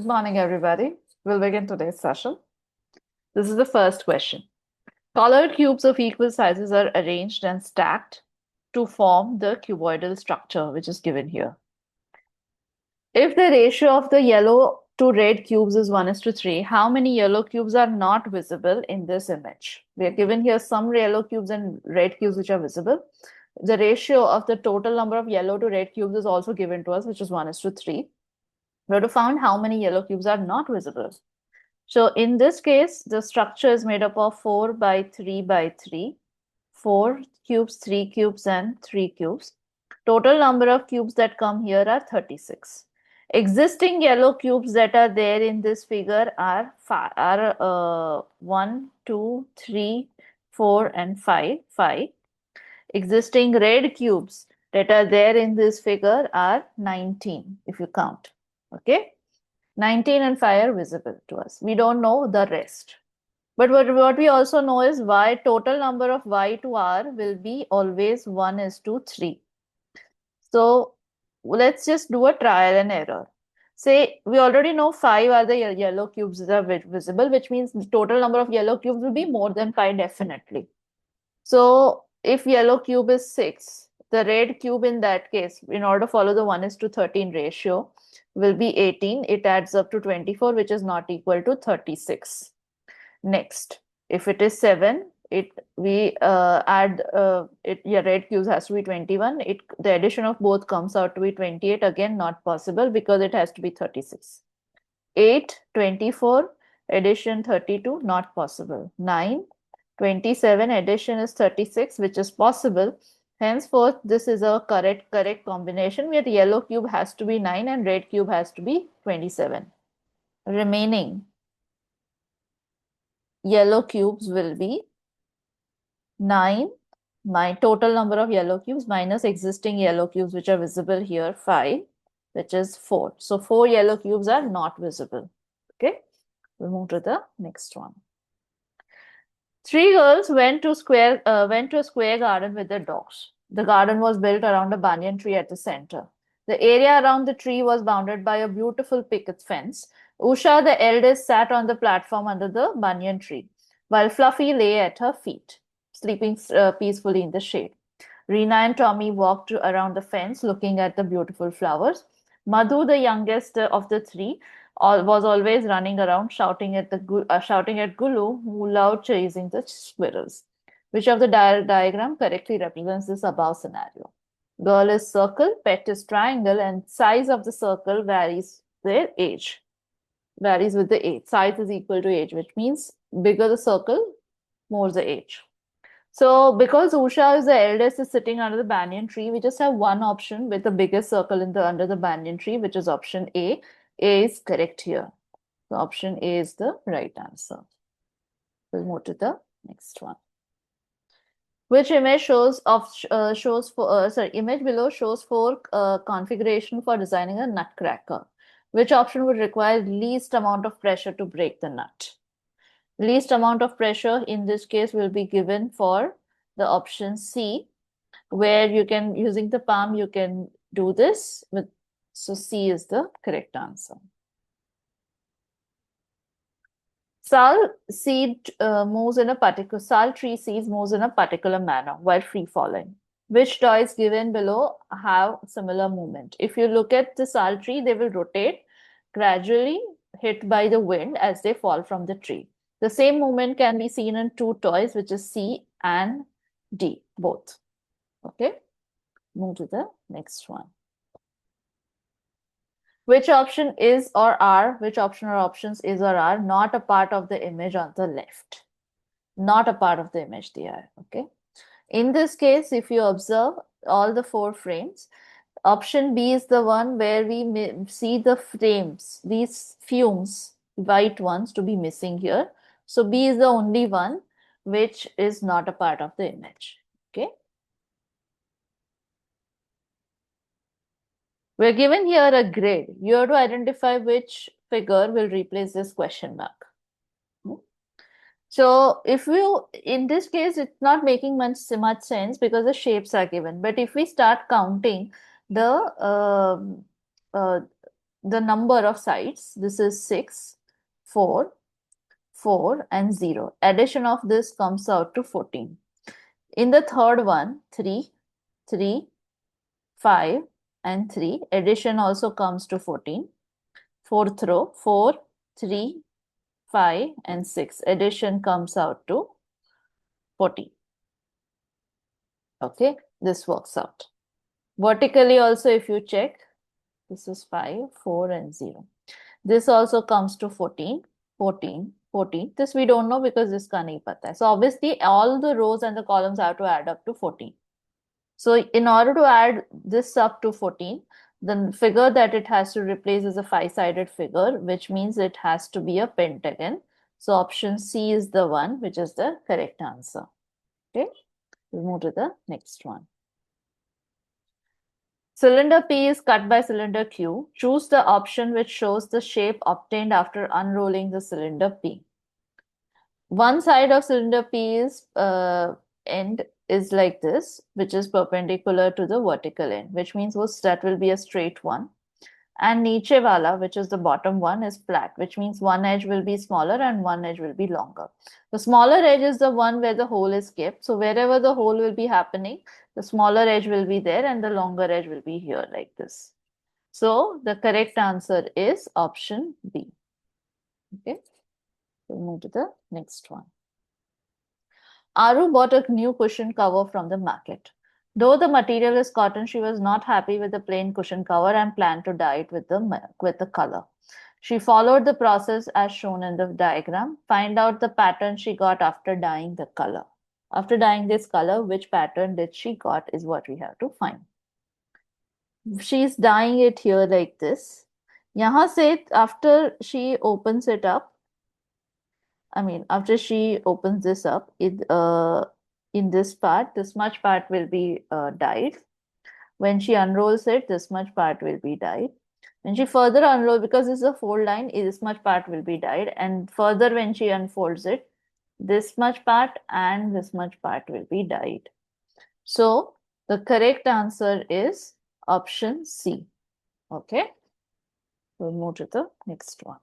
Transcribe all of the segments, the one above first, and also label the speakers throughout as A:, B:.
A: Good morning, everybody. We'll begin today's session. This is the first question. Colored cubes of equal sizes are arranged and stacked to form the cuboidal structure, which is given here. If the ratio of the yellow to red cubes is 1:3, how many yellow cubes are not visible in this image? We are given here some yellow cubes and red cubes which are visible. The ratio of the total number of yellow to red cubes is also given to us, which is 1:3. We have to find how many yellow cubes are not visible. So in this case, the structure is made up of 4 by 3 by 3, 4 cubes, 3 cubes, and 3 cubes. Total number of cubes that come here are 36. Existing yellow cubes that are there in this figure are 1, 2, 3, 4, and 5. Existing red cubes that are there in this figure are 19, if you count. Okay? 19 and 5 are visible to us. We don't know the rest. But what we also know is y, total number of y to r will be always 1:3. So let's just do a trial and error. Say we already know 5 are the yellow cubes that are visible, which means the total number of yellow cubes will be more than 5 definitely. So if yellow cube is 6, the red cube in that case, in order to follow the 1:13 ratio, will be 18. It adds up to 24, which is not equal to 36. Next, if it is 7, red cubes has to be 21. The addition of both comes out to be 28. Again, not possible because it has to be 36. 8, 24, addition 32, not possible. 9, 27, addition is 36, which is possible. Henceforth, this is a correct combination where the yellow cube has to be 9 and red cube has to be 27. Remaining yellow cubes will be 9, my total number of yellow cubes minus existing yellow cubes which are visible here, 5, which is 4. So 4 yellow cubes are not visible. Okay, we'll move to the next one. 3 girls went to a square garden with their dogs. The garden was built around a banyan tree at the center. The area around the tree was bounded by a beautiful picket fence. Usha, the eldest, sat on the platform under the banyan tree, while Fluffy lay at her feet, sleeping peacefully in the shade. Reena and Tommy walked around the fence, looking at the beautiful flowers. Madhu, the youngest of the three, was always running around shouting at Gulu, who loved chasing the squirrels. Which of the diagram correctly represents this above scenario? Girl is circle, pet is triangle, and size of the circle varies with the age. Size is equal to age, which means bigger the circle, more the age. So because Usha is the eldest, is sitting under the banyan tree, we just have one option with the biggest circle under the banyan tree, which is option A. A is correct here. So option A is the right answer. We'll move to the next one. Which image image below shows 4 configuration for designing a nutcracker. Which option would require least amount of pressure to break the nut? Least amount of pressure in this case will be given for the option C, where you can, using the palm, you can do this. So C is the correct answer. Sal tree seeds moves in a particular manner while free falling. Which toys given below have similar movement? If you look at the sal tree, they will rotate gradually, hit by the wind as they fall from the tree. The same movement can be seen in 2 toys, which is C and D, both. Okay, move to the next one. Which option is or are, which option or options is or are not a part of the image on the left? Not a part of the image they are, okay? In this case, if you observe all the 4 frames, option B is the one where we see the frames, these fumes, white ones to be missing here. So B is the only one which is not a part of the image, okay? We're given here a grid. You have to identify which figure will replace this question mark. So if you, in this case, it's not making much sense because the shapes are given. But if we start counting the the number of sides. This is 6, 4, 4 and 0. Addition of this comes out to 14. In the third one, 3, 3, 5 and 3. Addition also comes to 14. Fourth row, 4, 3, 5 and 6. Addition comes out to 14. Okay, this works out. Vertically also, if you check, this is 5, 4 and 0. This also comes to 14, 14, 14. This we don't know because this ka nahi pata hai. So obviously all the rows and the columns have to add up to 14. So in order to add this up to 14, the figure that it has to replace is a 5-sided figure, which means it has to be a pentagon. So option C is the one which is the correct answer. Okay, we'll move to the next one. Cylinder P is cut by cylinder Q. Choose the option which shows the shape obtained after unrolling the cylinder P. One side of cylinder P's end is like this, which is perpendicular to the vertical end, which means that will be a straight one. And niche wala, which is the bottom one, is flat, which means one edge will be smaller and one edge will be longer. The smaller edge is the one where the hole is kept. So wherever the hole will be happening, the smaller edge will be there and the longer edge will be here like this. So the correct answer is option B. Okay, we'll move to the next one. Aru bought a new cushion cover from the market. Though the material is cotton, she was not happy with the plain cushion cover and planned to dye it with the color. She followed the process as shown in the diagram. Find out the pattern she got after dyeing the color. After dyeing this color, which pattern did she got is what we have to find. She's dyeing it here like this. Yahan se, after she opens it up, after she opens this up, in this part, this much part will be dyed. When she unrolls it, this much part will be dyed. When she further unrolls, because this is a fold line, this much part will be dyed. And further, when she unfolds it, this much part and this much part will be dyed. So the correct answer is option C. Okay, we'll move to the next one.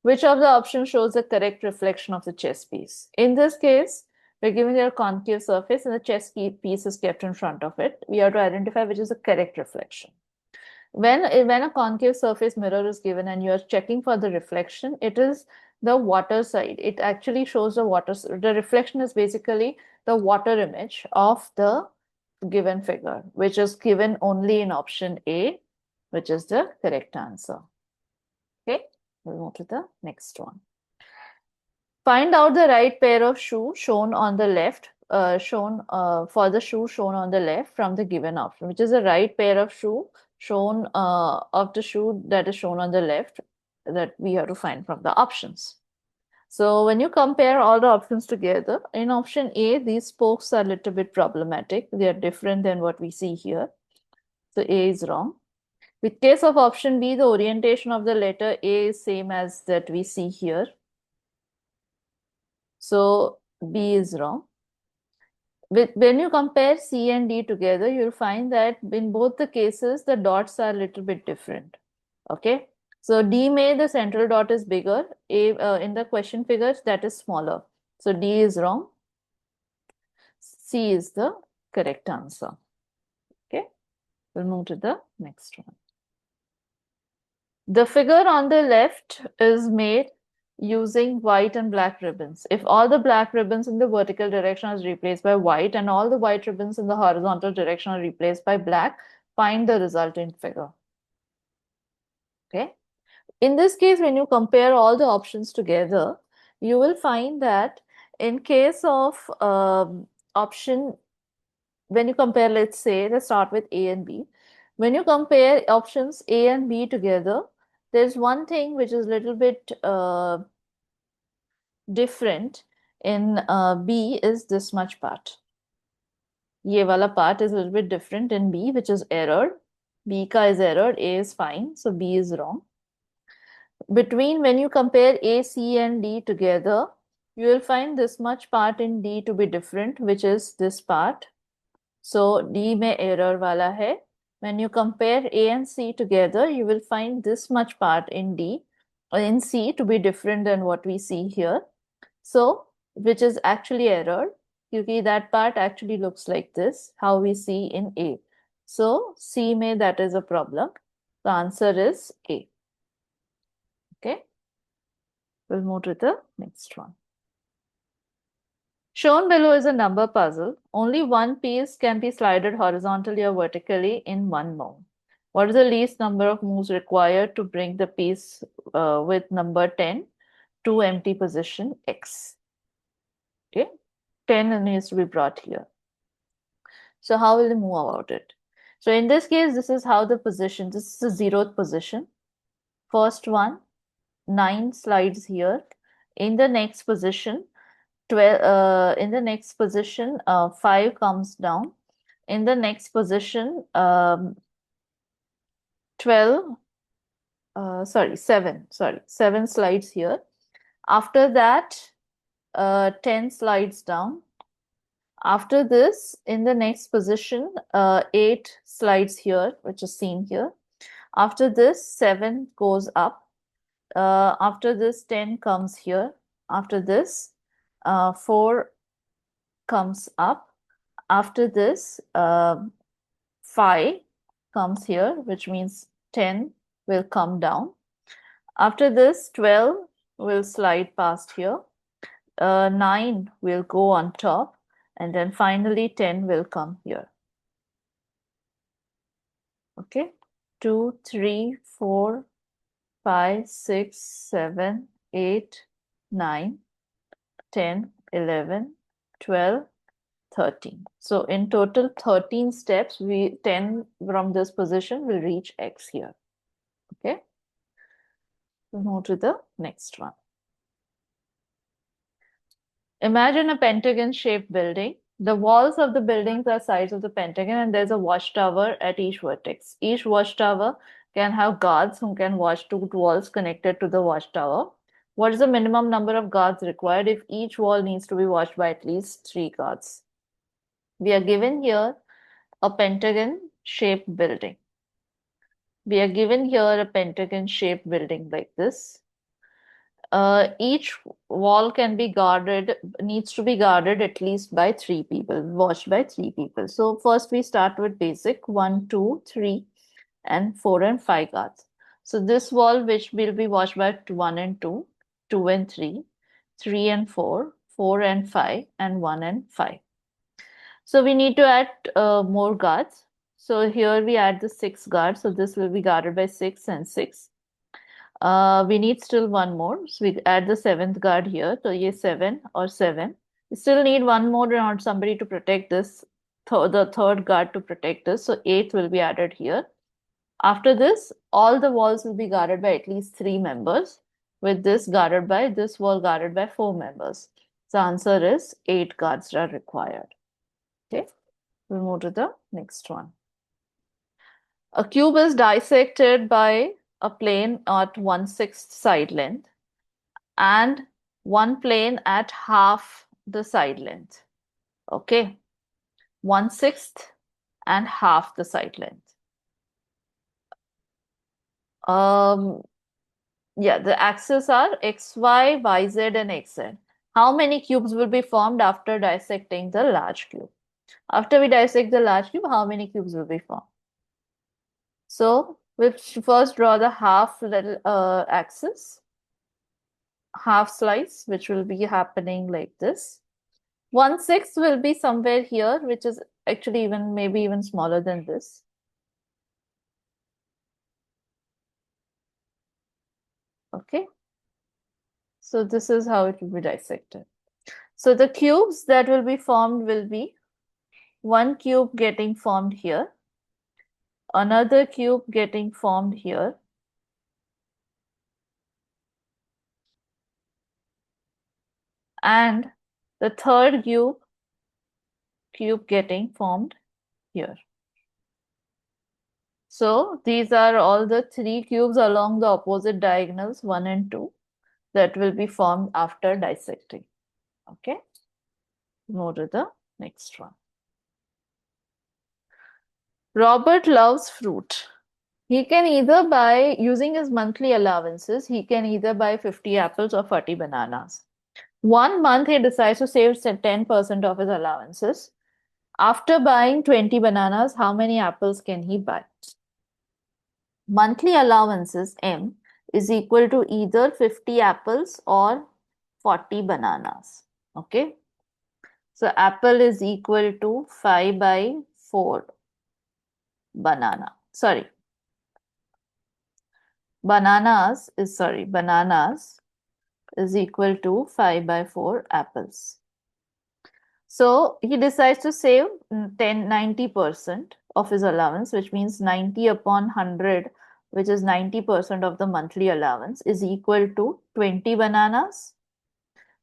A: Which of the options shows the correct reflection of the chess piece? In this case, we're given a concave surface and the chess piece is kept in front of it. We have to identify which is the correct reflection. When a concave surface mirror is given and you are checking for the reflection, it is the water side. It actually shows the water. The reflection is basically the water image of the given figure, which is given only in option A, which is the correct answer. Okay, we'll move to the next one. Find out the right pair of shoe shown on the left, for the shoe shown on the left from the given option, which is the right pair of shoe shown of the shoe that is shown on the left that we have to find from the options. So when you compare all the options together, in option A, these spokes are a little bit problematic. They are different than what we see here. So A is wrong. With case of option B, the orientation of the letter A is same as that we see here. So B is wrong. When you compare C and D together, you'll find that in both the cases, the dots are a little bit different. Okay. So D may the central dot is bigger. In the question figures, that is smaller. So D is wrong. C is the correct answer. Okay. We'll move to the next one. The figure on the left is made using white and black ribbons. If all the black ribbons in the vertical direction is replaced by white and all the white ribbons in the horizontal direction are replaced by black, find the resultant figure. Okay. In this case, when you compare all the options together, you will find that in case of option, when you compare, let's start with A and B. When you compare options A and B together, there's one thing which is a little bit different in B is this much part. Ye wala part is a little bit different in B, which is error. B ka is error, A is fine, so B is wrong. Between when you compare A, C and D together, you will find this much part in D to be different, which is this part. So D mein error wala hai. when you compare A and C together, you will find this much part in D or in C to be different than what we see here. So, which is actually error, because that part actually looks like this, how we see in A. So, C may that is a problem. The answer is A. Okay. We'll move to the next one. Shown below is a number puzzle. Only one piece can be slided horizontally or vertically in one move. What is the least number of moves required to bring the piece with number 10 to empty position X? Okay, 10 needs to be brought here. So how will we move about it? So in this case, this is how the position, this is the 0th position. First one, 9 slides here. In the next position, 12, in the next position, 5 comes down. In the next position, 7 slides here. After that, 10 slides down. After this, in the next position, 8 slides here, which is seen here. After this, 7 goes up. After this, 10 comes here. After this, 4 comes up. After this, 5 comes here, which means 10 will come down. After this, 12 will slide past here. 9 will go on top. And then finally 10 will come here. Okay. 2, 3, 4, 5, 6, 7, 8, 9, 10, 11, 12, 13. So in total 13 steps, 10 from this position will reach X here. Okay. We'll move to the next one. Imagine a pentagon-shaped building. The walls of the buildings are sides of the pentagon, and there's a watchtower at each vertex. Each watchtower can have guards who can watch 2 walls connected to the watchtower. What is the minimum number of guards required if each wall needs to be watched by at least 3 guards? We are given here a pentagon-shaped building. We are given here a pentagon-shaped building like this. Each wall can be guarded, needs to be guarded at least by 3 people, watched by 3 people. So first we start with basic 1, 2, 3, and 4 and 5 guards. So this wall which will be watched by 1 and 2, 2 and 3, 3 and 4, 4 and 5, and 1 and 5. So we need to add more guards. So here we add the 6 guards. So this will be guarded by 6 and 6. We need still one more. So we add the 7th guard here. So ye 7 or 7. We still need one more or somebody to protect this, the 3rd guard to protect this. So 8th will be added here. After this, all the walls will be guarded by at least 3 members. With this wall guarded by 4 members. So answer is 8 guards are required. Okay, we'll move to the next one. A cube is dissected by a plane at 1/6 side length and one plane at half the side length. Okay, 1/6 and half the side length. Yeah, the axes are XY, YZ, and XZ. How many cubes will be formed after dissecting the large cube? After we dissect the large cube, how many cubes will be formed? So we'll first draw the half little axis, half slice, which will be happening like this. 1/6 will be somewhere here, which is actually maybe even smaller than this. Okay. So this is how it will be dissected. So the cubes that will be formed will be one cube getting formed here, another cube getting formed here, and the 3rd cube getting formed here. So these are all the 3 cubes along the opposite diagonals 1 and 2 that will be formed after dissecting. Okay, move to the next one. Robert loves fruit. He can either buy, using his monthly allowances, he can either buy 50 apples or 40 bananas. 1 month, he decides to save 10% of his allowances. After buying 20 bananas, how many apples can he buy? Monthly allowances M is equal to either 50 apples or 40 bananas. Okay. So apple is equal to 5 by 4 banana. Sorry. Bananas is equal to 5 by 4 apples. So he decides to save 90% of his allowance, which means 90 upon 100, which is 90% of the monthly allowance, is equal to 20 bananas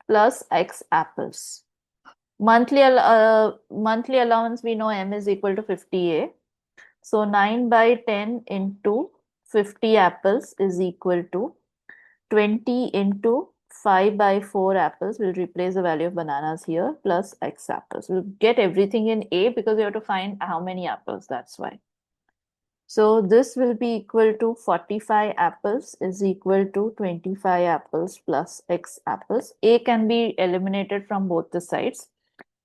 A: plus X apples. Monthly allowance, we know M is equal to 50A. So 9 by 10 into 50 apples is equal to 20 into 5 by 4 apples. We'll replace the value of bananas here plus X apples. We'll get everything in A because we have to find how many apples. That's why. So this will be equal to 45 apples is equal to 25 apples plus X apples. A can be eliminated from both the sides.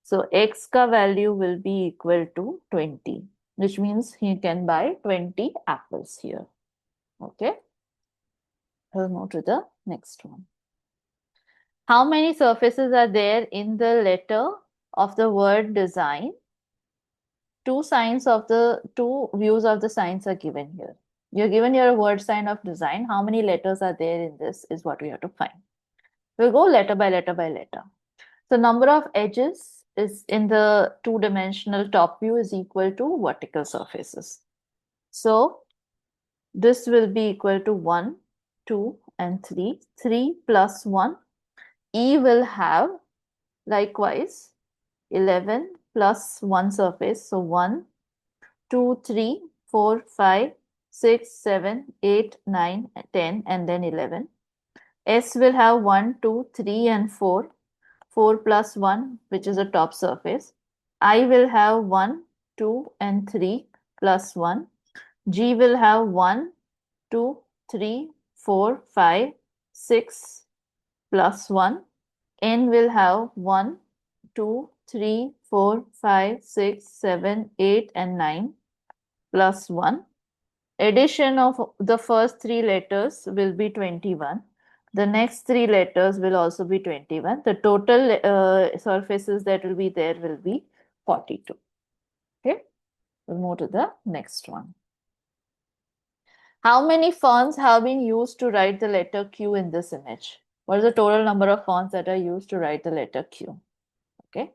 A: So X ka value will be equal to 20, which means he can buy 20 apples here. Okay. We'll move to the next one. How many surfaces are there in the letter of the word design? Two views of the signs are given here. You're given here a word sign of design. How many letters are there in this is what we have to find. We'll go letter by letter by letter. So number of edges is in the two-dimensional top view is equal to vertical surfaces. So this will be equal to 1, 2, and 3. 3 plus 1. E will have likewise 11 plus 1 surface. So 1, 2, 3, 4, 5, 6, 7, 8, 9, 10, and then 11. S will have 1, 2, 3, and 4. 4 plus 1, which is a top surface. I will have 1, 2, and 3 plus 1. G will have 1, 2, 3, 4, 5, 6 plus 1. N will have 1, 2, 3, 4, 5, 6, 7, 8, and 9 plus 1. Addition of the first 3 letters will be 21. The next 3 letters will also be 21. The total surfaces that will be there will be 42. Okay, we'll move to the next one. How many fonts have been used to write the letter Q in this image? What is the total number of fonts that are used to write the letter Q? Okay,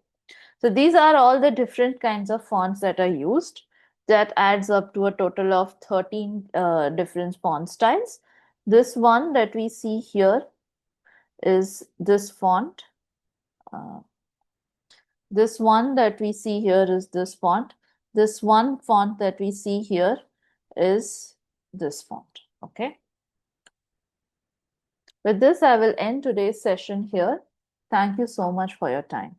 A: so these are all the different kinds of fonts that are used. That adds up to a total of 13 different font styles. This one that we see here is this font. This one that we see here is this font. This one font that we see here is this font. Okay. With this, I will end today's session here. Thank you so much for your time.